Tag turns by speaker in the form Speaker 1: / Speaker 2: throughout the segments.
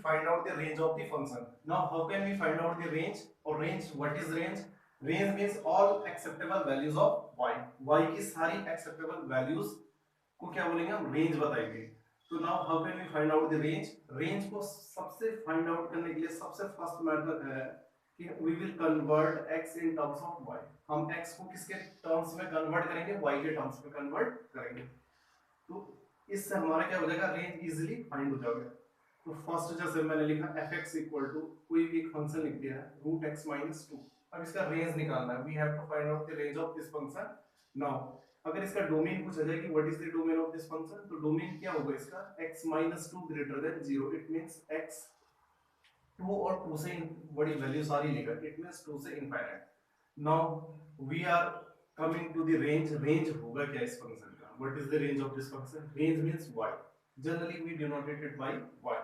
Speaker 1: find out the range of the function. Now how can we find out the range? Or range, what is range? Range means all acceptable values of y. Y की सारी acceptable values को क्या बोलेंगे हम, range बताएंगे. तो now how can we find out the range? Range को सबसे फाइंड आउट करने के लिए सबसे फर्स्ट मेथड है कि we will convert x in terms of y. हम x को किसके टर्म्स में कन्वर्ट करेंगे? y के टर्म्स में कन्वर्ट करेंगे. तो इससे हमारा क्या हो जाएगा, रेंज इजीली फाइंड हो जाएगा. तो फर्स्ट जैसे मैंने लिखा fx इक्वल टू कोई भी एक फंक्शन लिख दिया है रूट x माइनस 2. अब इसका रेंज निकालना है. We have to find out the range of this function. Now अगर इसका डोमेन पूछा जाए कि what is the domain of this function, तो डोमेन क्या होगा इसका, x minus 2 greater than 0. It means x 2 और 2 से बड़ी वैल्यू सारी लेगा. इट मींस 2 से infinite. Now we are coming to the range. Range होगा क्या इस फंक्शन का? What is the range of this function? Range means y. Generally we denoted it by y.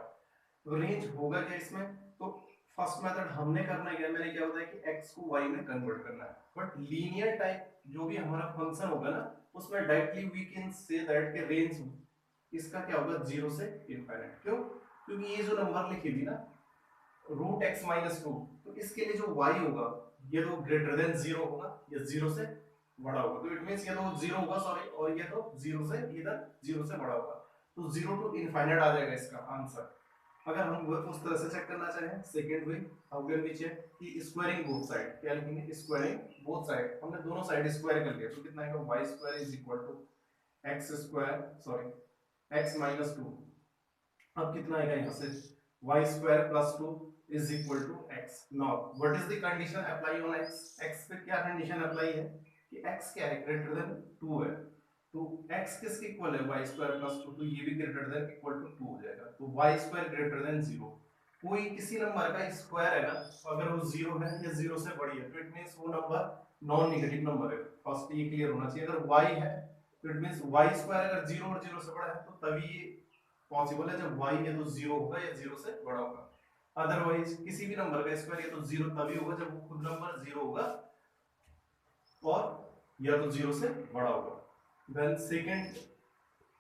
Speaker 1: तो रेंज होगा क्या इसमें? तो फर्स्ट मेथड हमने करना क्या, मैंने क्या बताया कि x को y में कन्वर्ट करना है. बट लीनियर टाइप जो भी हमारा फंक्शन होगा ना, उसमें directly we can say that के रेंज इसका क्या होगा, 0 से इनफाइनाइट. क्यों? क्योंकि ये जो नंबर लिखी थी ना रूट x माइनस 2, तो इसके लिए जो y होगा ये तो ग्रेटर देन 0 होगा, ये 0 से बड़ा होगा. तो इट मींस ये तो 0 होगा सॉरी, और ये तो 0 से इधर 0 से बड़ा होगा. तो 0 टू इनफाइनाइट आ जाएगा इसका आंसर. अगर हम वो उस तरह से चेक करना चाहें, second way how can we check कि स्क्वायरिंग बोथ साइड. क्या लिखेंगे? Squaring both side. हमने दोनों साइड स्क्वायर कर लिया तो कितना आएगा, y square is equal to x square sorry x minus 2. अब कितना आएगा यहाँ से, y square plus 2 is equal to x. Now what is the condition apply on x? x पे क्या कंडीशन अप्लाई है कि x क्या है, ग्रेटर देन 2 है. तो x किसके इक्वल है, y स्क्वायर प्लस 2, तो ये भी ग्रेटर देन इक्वल टू 2 हो जाएगा. तो y स्क्वायर ग्रेटर देन 0. कोई किसी नंबर का स्क्वायर है ना, अगर वो 0 है या 0 से बड़ी है तो इट मींस वो नंबर नॉन नेगेटिव नंबर है. फर्स्ट ये क्लियर होना चाहिए. अगर y है तो इट मींस y स्क्वायर अगर 0 और 0 से बड़ा है तो तभी ये पॉसिबल है जब y या तो 0 होगा या 0 से बड़ा होगा. अदरवाइज किसी भी नंबर का स्क्वायर या तो 0 तभी होगा जब वो खुद नंबर 0 होगा और या तो 0 से बड़ा होगा. देन सेकंड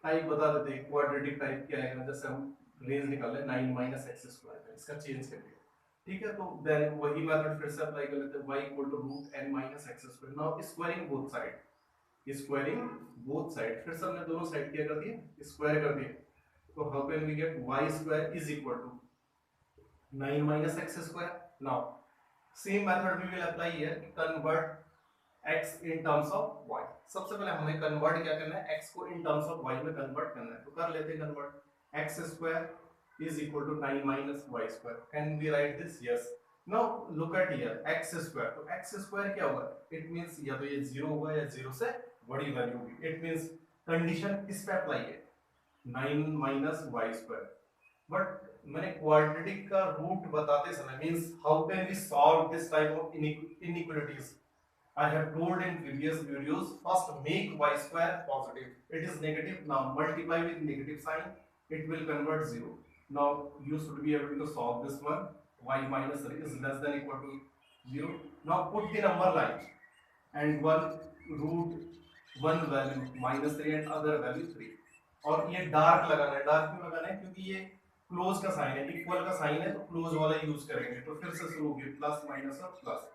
Speaker 1: टाइप बता देते हैं, क्वाड्रेटिक टाइप क्या है. जैसे हम रेंज निकाल ले 9 माइनस एक्स स्क्वायर, इसका चेंज कर दिया. ठीक है, तो देन वही मेथड फिर से अप्लाई कर लेते हैं. y equal to root n minus x square. Now squaring both side. Squaring both side, फिर से हमने दोनों साइड क्या कर दिए, स्क्वायर कर दिए. तो how can we get y square is equal to 9 minus x square. Now same method we will apply here, convert x in terms of y. सबसे पहले हमें कन्वर्ट क्या करना है, x को in terms of y में convert करना है. तो कर लेते हैं convert. x square is equal to 9 minus y square. Can we write this? Yes. Now look at here, x square. तो x square क्या होगा? It means या तो ये 0 होगा या 0 से बड़ी वैल्यू होगी. It means कंडीशन किस पे अप्लाई है, 9 minus y square. बट मैंने क्वाड्रेटिक का रूट बताते समय means how can we solve this type of inequalities. I have told in previous videos, first make y square positive. It is negative. Now multiply with negative sign. It will convert 0. Now you should be able to solve this one. Y minus 3 is less than equal to 0. Now put the number line and one root one value minus 3 and other value 3. और ये dark लगाना है. Dark क्यों लगाना है? क्योंकि ये close का साइन है, इक्वल का साइन है, तो क्लोज वाला यूज करेंगे. तो फिर से शुरू होगी प्लस माइनस और प्लस.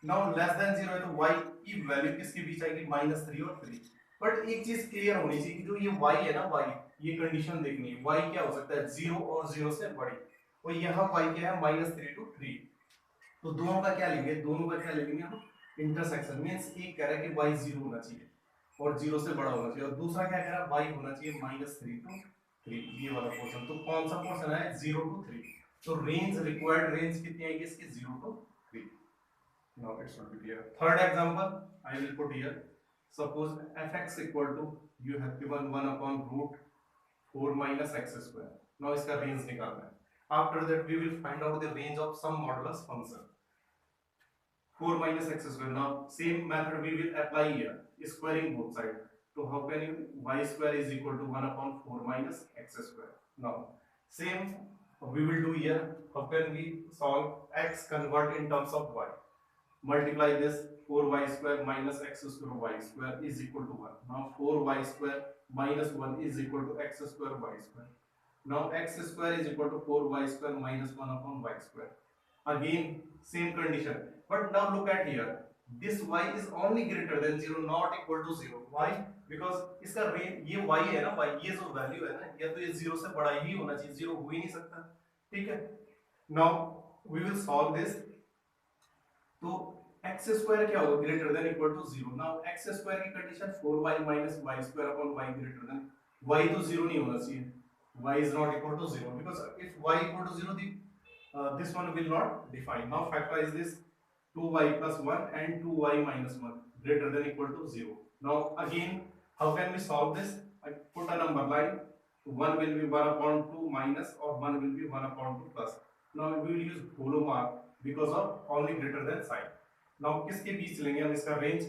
Speaker 1: नाउ लेस देन 0 है तो y की वैल्यू किसके बीच आएगी, -3 और 3. बट एक चीज क्लियर होनी चाहिए कि जो ये y है ना, y ये कंडीशन देखनी है. y क्या हो सकता है, 0 और 0 से बड़ी. और यहाँ y क्या है, -3 to 3. तो दोनों का क्या लेंगे, दोनों का क्या लेंगे हम, इंटरसेक्शन. मींस एक कह रहा है कि y 0 होना चाहिए और 0 से बड़ा होना चाहिए, और दूसरा क्या कह रहा है, y होना चाहिए -3 to 3. ये वाला पोर्शन. तो कौन सा पोर्शन है, 0 to 3. तो रेंज, रिक्वायर्ड रेंज कितनी आएगी इसकी, 0 to 3. Now it should be clear. Third example I will put here. Suppose fx equal to, you have given 1 upon root 4 minus x square. Now इसका range निकालना है. After that we will find out the range of some modulus function 4 minus x square. Now same method we will apply here, squaring both sides. So how can you, y square is equal to 1 upon 4 minus x square. Now same we will do here. How can we solve x convert in terms of y? Multiply this 4y square minus x square y square is equal to 1. Now 4y square minus 1 is equal to x square y square. Now x square is equal to 4y square minus 1 upon y square. Again same condition, but now look at here, this y is only greater than 0, not equal to 0. Why? Because इसका range ये y है ना, y ये जो value है ना, या तो ये 0 से बड़ा ही होना चाहिए, 0 हो ही नहीं सकता, ठीक है। Now we will solve this. तो x स्क्वायर क्या होगा, greater than equal to 0। Now x square की condition 4y minus y square upon y greater than, y तो 0 नहीं होना चाहिए, y is not equal to 0, because if y equal to 0 the this one will not define. Now factorize this, 2y plus 1 and 2y minus 1 greater than equal to 0. Now again, how can we solve this? I put a number line, 1 will be 1 upon 2 minus, or 1 will be 1 upon 2 plus. Now we will use hollow mark because of only greater than sign. Now किसके बीच लेंगे हम इसका range?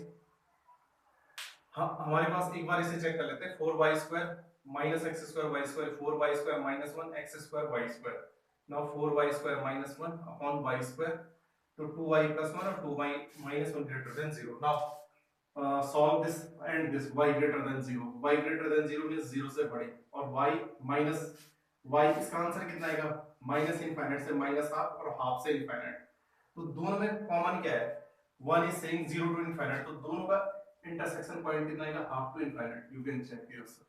Speaker 1: हाँ, हमारे पास एक बार इसे check कर लेते हैं, 4y square minus x square y square, 4y square minus 1 x square y square. Now 4y square minus 1 upon y square, to 2y plus 1 or 2y minus 1 greater than 0. Now solve this and this, y greater than 0. y greater than 0 means 0 से बड़े, और y minus y, इसका answer कितना आएगा? Minus infinite से minus half और half से infinite. तो दोनों में कॉमन क्या है? One is saying 0 to infinite, तो दोनों का इंटरसेक्शन पॉइंट कितना आएगा? Half to infinite. You can check yourself.